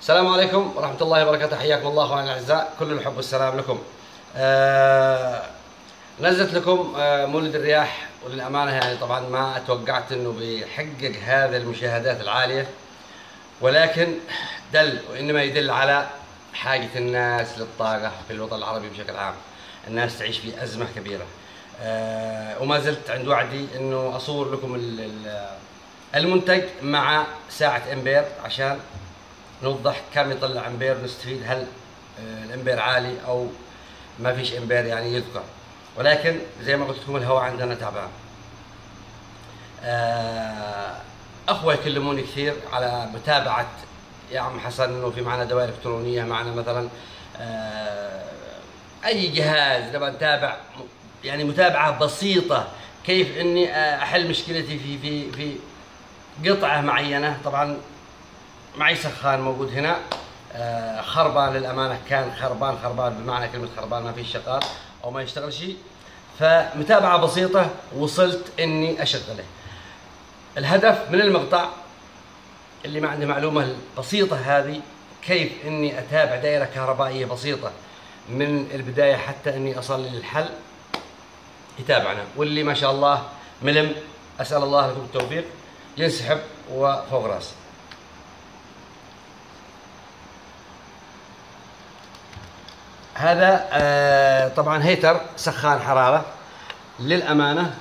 السلام عليكم ورحمة الله وبركاته، حياكم الله اخواني الاعزاء، كل الحب والسلام لكم. نزلت لكم مولد الرياح، وللامانة يعني طبعا ما اتوقعت انه بيحقق هذه المشاهدات العالية، ولكن دل وانما يدل على حاجة الناس للطاقة في الوطن العربي بشكل عام. الناس تعيش في ازمة كبيرة، وما زلت عند وعدي انه اصور لكم المنتج مع ساعة امبير عشان نوضح كم يطلع امبير، نستفيد هل الامبير عالي او ما فيش امبير يعني يذكر. ولكن زي ما قلت لكم الهواء عندنا تعبان. اخوه يكلموني كثير على متابعه يا عم حسن انه في معنا دوائر الكترونيه، معنا مثلا اي جهاز نبغى نتابع، يعني متابعه بسيطه كيف اني احل مشكلتي في قطعه معينه. طبعا معي سخان موجود هنا خربان، للامانه كان خربان بمعنى كلمه خربان، ما فيش شغال او ما يشتغل شيء. فمتابعه بسيطه وصلت اني اشغله. الهدف من المقطع اللي ما عنده معلومه البسيطه هذه، كيف اني اتابع دائره كهربائيه بسيطه من البدايه حتى اني اصل للحل، يتابعنا. واللي ما شاء الله ملم اسال الله لكم التوفيق، ينسحب وفوق راسي. هذا طبعا هيتر سخان حرارة. للأمانة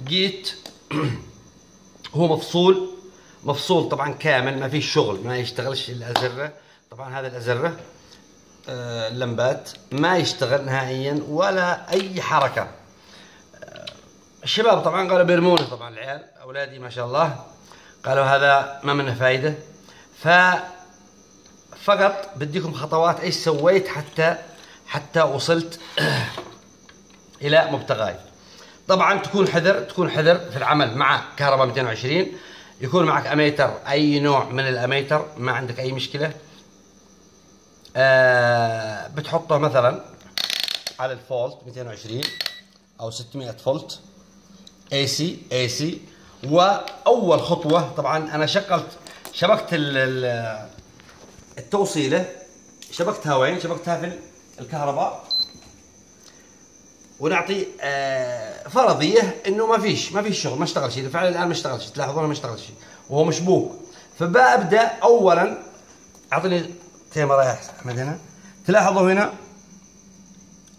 جيت هو مفصول طبعا كامل، ما فيش شغل، ما يشتغلش الأزرة. طبعا هذا الأزرة اللمبات ما يشتغل نهائيا ولا أي حركة. الشباب طبعا قالوا بيرمونه، طبعا العيال أولادي ما شاء الله قالوا هذا ما منه فايدة. فقط بديكم خطوات ايش سويت حتى وصلت الى مبتغاي. طبعا تكون حذر في العمل مع كهرباء 220. يكون معك اميتر، اي نوع من الاميتر، ما عندك اي مشكله. بتحطه مثلا على الفولت 220 او 600 فولت اي سي. واول خطوه طبعا انا شبكت التوصيله، شبكتها وين؟ شبكتها في الكهرباء، ونعطي فرضيه انه ما فيش شغل، ما اشتغل شيء. فعلا الان ما اشتغلش، تلاحظون ما اشتغل شيء وهو مشبوك. فببدا اولا اعطيني كاميرا يا احمد هنا. تلاحظوا هنا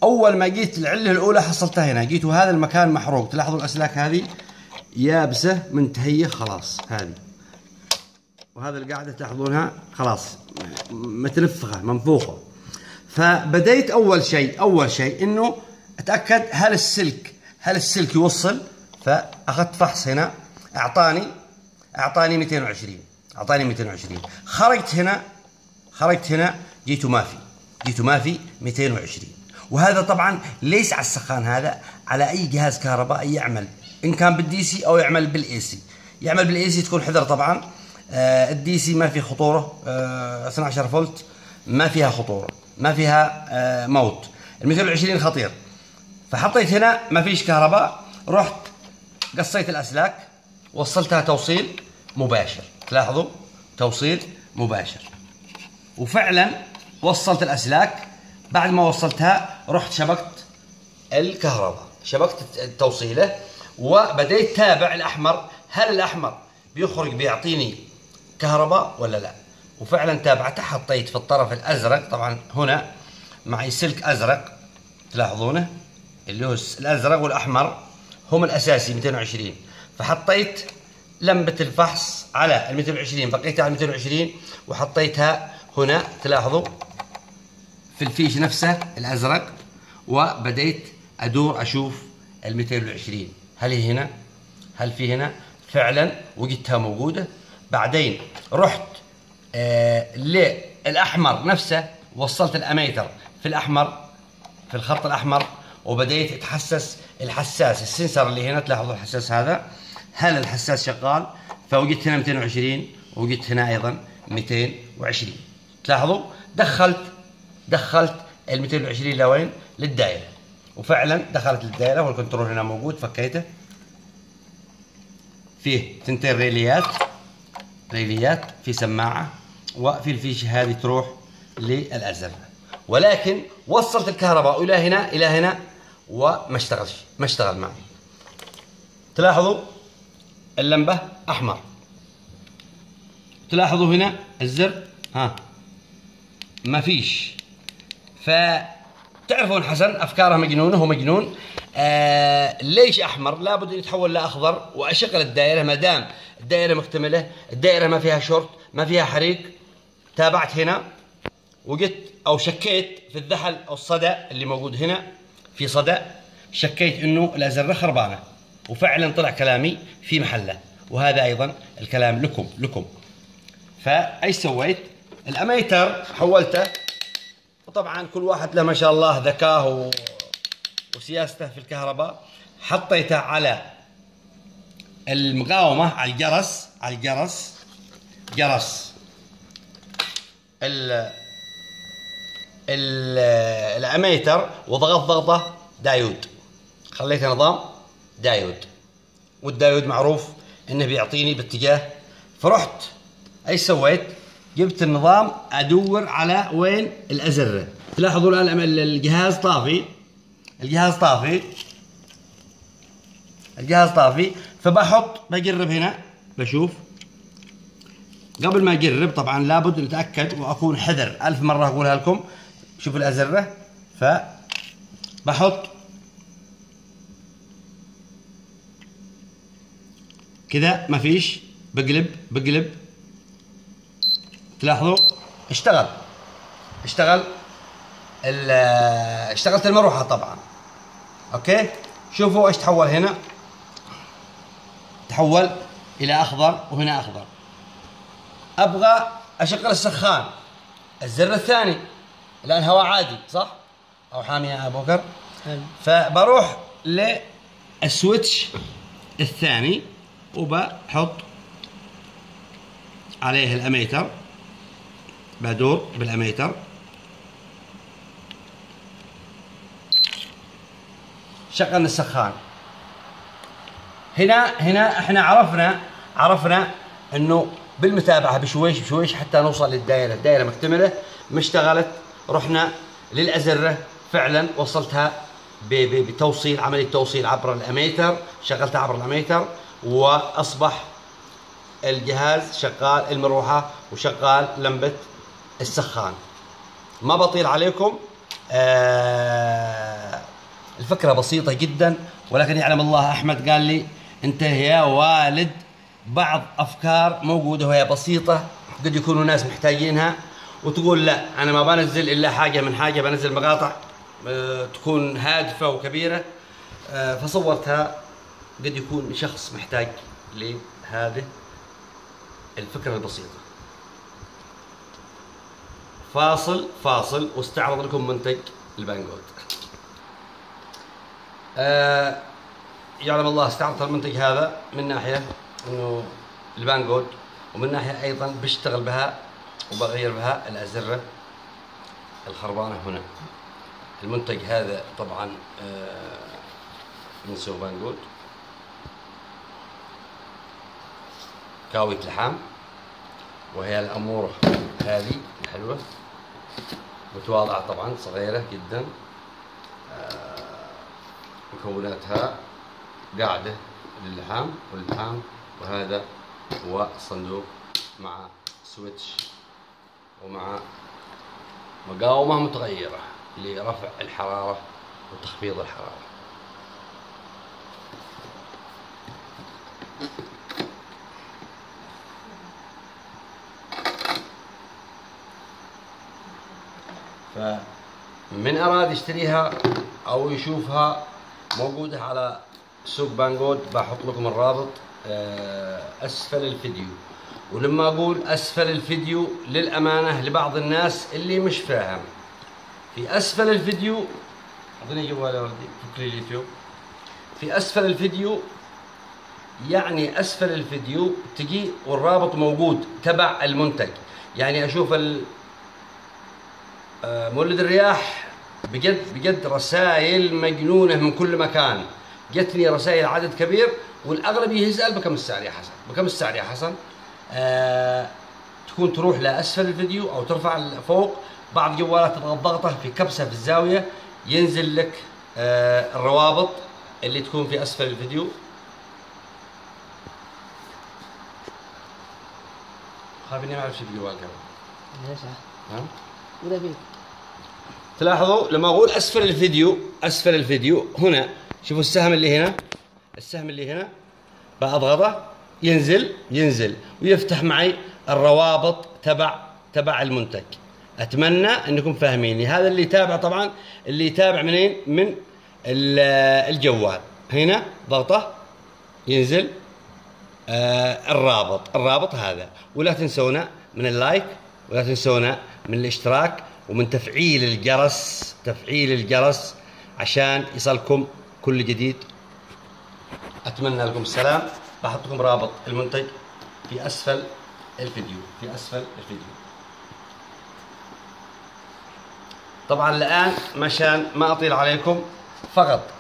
اول ما جيت العله الاولى حصلتها هنا، جيت وهذا المكان محروق. تلاحظوا الاسلاك هذه يابسه منتهيه خلاص هذه، وهذا القاعدة تلاحظونها خلاص متنفخة منفوخة. فبديت أول شيء إنه أتأكد هل السلك يوصل. فأخذت فحص هنا، أعطاني 220. خرجت هنا جيته ما في 220. وهذا طبعا ليس على السخان، هذا على أي جهاز كهربائي يعمل، إن كان بالدي سي أو يعمل بالاي سي. تكون حذر طبعا. الدي سي ما في خطوره، 12 فولت ما فيها خطوره، ما فيها موت. ال 220 خطير. فحطيت هنا ما فيش كهرباء، رحت قصيت الاسلاك، وصلتها توصيل مباشر. تلاحظوا توصيل مباشر، وفعلا وصلت الاسلاك. بعد ما وصلتها رحت شبكت الكهرباء، شبكت التوصيله، وبديت تابع الاحمر، هل الاحمر بيخرج بيعطيني كهرباء ولا لا. وفعلا تابعته. حطيت في الطرف الازرق، طبعا هنا معي سلك ازرق تلاحظونه، اللي هو الازرق والاحمر هم الاساسي 220. فحطيت لمبه الفحص على ال 220، بقيتها على 220 وحطيتها هنا. تلاحظوا في الفيش نفسه الازرق، وبديت ادور اشوف ال 220 هل هي هنا، هل في هنا. فعلا وجدتها موجوده. بعدين رحت للاحمر نفسه، وصلت الاميتر في الاحمر، في الخط الاحمر، وبديت اتحسس الحساس السنسر اللي هنا. تلاحظوا الحساس هذا، هل الحساس شغال؟ فوجدت هنا 220 ووجدت هنا ايضا 220. تلاحظوا دخلت ال 220 لوين؟ للدائره. وفعلا دخلت للدائره، والكنترول هنا موجود. فكيته، فيه 2 ريليات ريليات في سماعة، وفي الفيشة هذه تروح للأزرة، ولكن وصلت الكهرباء إلى هنا إلى هنا وما اشتغلش، ما اشتغل معي. تلاحظوا اللمبة أحمر، تلاحظوا هنا الزر ما فيش. فتعرفون حسن أفكاره مجنونة، هو مجنون. ليش أحمر؟ لابد أن يتحول لأخضر وأشغل الدائرة. ما دام الدائرة مكتملة، الدائرة ما فيها شورت، ما فيها حريق. تابعت هنا وقلت أو شكيت في الذحل أو الصدى اللي موجود هنا، في صدى شكيت إنه الأزرة خربانة، وفعلا طلع كلامي في محله، وهذا أيضا الكلام لكم. فأيش سويت؟ الأميتر حولته، وطبعا كل واحد له ما شاء الله ذكاه وسياسته في الكهرباء. حطيته على المقاومة، على جرس الأميتر، وضغط ضغطة دايود. خليته نظام دايود، والدايود معروف انه بيعطيني باتجاه. فرحت ايش سويت؟ جبت النظام ادور على وين الازرة. تلاحظوا الان الجهاز طافي، فبحط بقرب هنا بشوف. قبل ما اقرب طبعا لابد نتاكد واكون حذر، 1000 مرة اقولها لكم. شوف الازرة، فبحط كذا ما فيش، بقلب. تلاحظوا اشتغلت المروحة طبعا. اوكي، شوفوا ايش تحول هنا، تحول الى اخضر، وهنا اخضر. ابغى اشغل السخان، الزر الثاني. الان هواء عادي صح او حامي يا ابو بكر؟ فبروح للسويتش الثاني وبحط عليه الاميتر، بدور بالاميتر. شغلنا السخان. هنا احنا عرفنا انه بالمتابعه بشويش حتى نوصل للدائره. الدائره مكتمله، ما اشتغلت. رحنا للازره، فعلا وصلتها بتوصيل، عمليه توصيل عبر الاميتر. شغلتها عبر الاميتر واصبح الجهاز شغال، المروحه وشغال لمبه السخان. ما بطيل عليكم، الفكره بسيطه جدا، ولكن يعلم الله. احمد قال لي انت يا والد بعض افكار موجوده وهي بسيطه، قد يكونوا ناس محتاجينها، وتقول لا انا ما بنزل الا حاجه من حاجه، بنزل مقاطع تكون هادفه وكبيره. فصورتها، قد يكون شخص محتاج لهذه الفكره البسيطه. فاصل واستعرض لكم منتج البانجود. يعلم الله استعرضت المنتج هذا من ناحيه انه البانجود، ومن ناحيه ايضا بشتغل بها وبغير بها الازره الخربانه هنا. المنتج هذا طبعا من سوق بانجود، كاوية لحام، وهي الأمورة هذه الحلوة متواضعة طبعا، صغيرة جدا. مكوناتها قاعدة للحام واللحام، وهذا هو الصندوق مع سويتش ومع مقاومة متغيرة لرفع الحرارة وتخفيض الحرارة. فمن أراد يشتريها أو يشوفها موجودة على سوق بانجود، بحط لكم الرابط أسفل الفيديو. ولما أقول أسفل الفيديو للأمانة لبعض الناس اللي مش فاهم، في أسفل الفيديو، أعطيني جوالي وردي، فك لي اليوتيوب. في أسفل الفيديو يعني أسفل الفيديو تجي والرابط موجود تبع المنتج. يعني أشوف مولد الرياح بجد رسائل مجنونة من كل مكان. جتني رسائل عدد كبير، والأغلب يسأل بكم السعر يا حسن، بكم السعر يا حسن. تكون تروح لأسفل الفيديو أو ترفع فوق. بعض الجوالات تضغط ضغطة في كبسة في الزاوية ينزل لك الروابط اللي تكون في أسفل الفيديو. خافني ما أعرف شو الجوال كمان. ليش؟ ها؟ وده بيك. تلاحظوا لما أقول أسفل الفيديو، أسفل الفيديو هنا شوفوا السهم اللي هنا، السهم اللي هنا بأضغطه ينزل ويفتح معي الروابط تبع المنتج. أتمنى أنكم فاهميني. هذا اللي يتابع طبعا، اللي يتابع منين؟ من الجوال. هنا ضغطه ينزل الرابط هذا. ولا تنسونا من اللايك، ولا تنسونا من الاشتراك، ومن تفعيل الجرس عشان يصلكم كل جديد. أتمنى لكم السلام. بحط لكم رابط المنتج في أسفل الفيديو، طبعا الآن مشان ما أطيل عليكم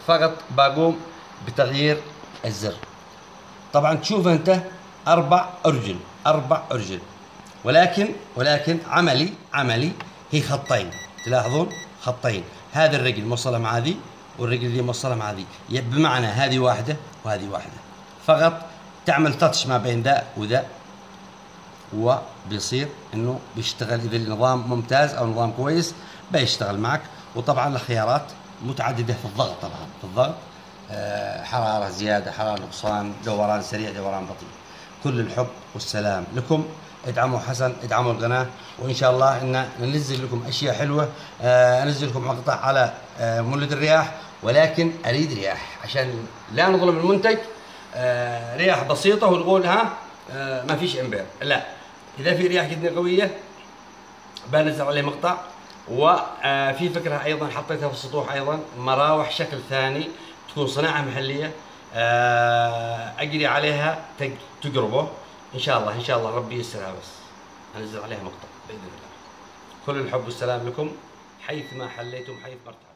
فقط بقوم بتغيير الزر. طبعا تشوف أنت 4 أرجل، ولكن عملي هي خطين. تلاحظون خطين، هذه الرجل موصلة مع هذه، والرجل دي موصلة مع هذه، بمعنى هذه واحدة وهذه واحدة. فقط تعمل تاتش ما بين ذا وذا، وبيصير انه بيشتغل. اذا النظام ممتاز او نظام كويس بيشتغل معك. وطبعا الخيارات متعددة في الضغط، طبعا في الضغط حرارة زيادة، حرارة نقصان، دوران سريع، دوران بطيء. كل الحب والسلام لكم. ادعموا حسن، ادعموا القناة، وإن شاء الله إن ننزل لكم أشياء حلوة. أنزل لكم مقطع على مولد الرياح، ولكن أريد رياح عشان لا نظلم المنتج. رياح بسيطة ونقول ما فيش امبير، لا. إذا في رياح جدا قوية بنزل عليه مقطع. وفي فكرة أيضا حطيتها في السطوح، أيضا مراوح شكل ثاني تكون صناعة محلية، أجري عليها تقربه إن شاء الله ربي ييسرها. بس أنزل عليها مقطع بإذن الله. كل الحب والسلام لكم حيث ما حليتم، حيث ما ارتحتم.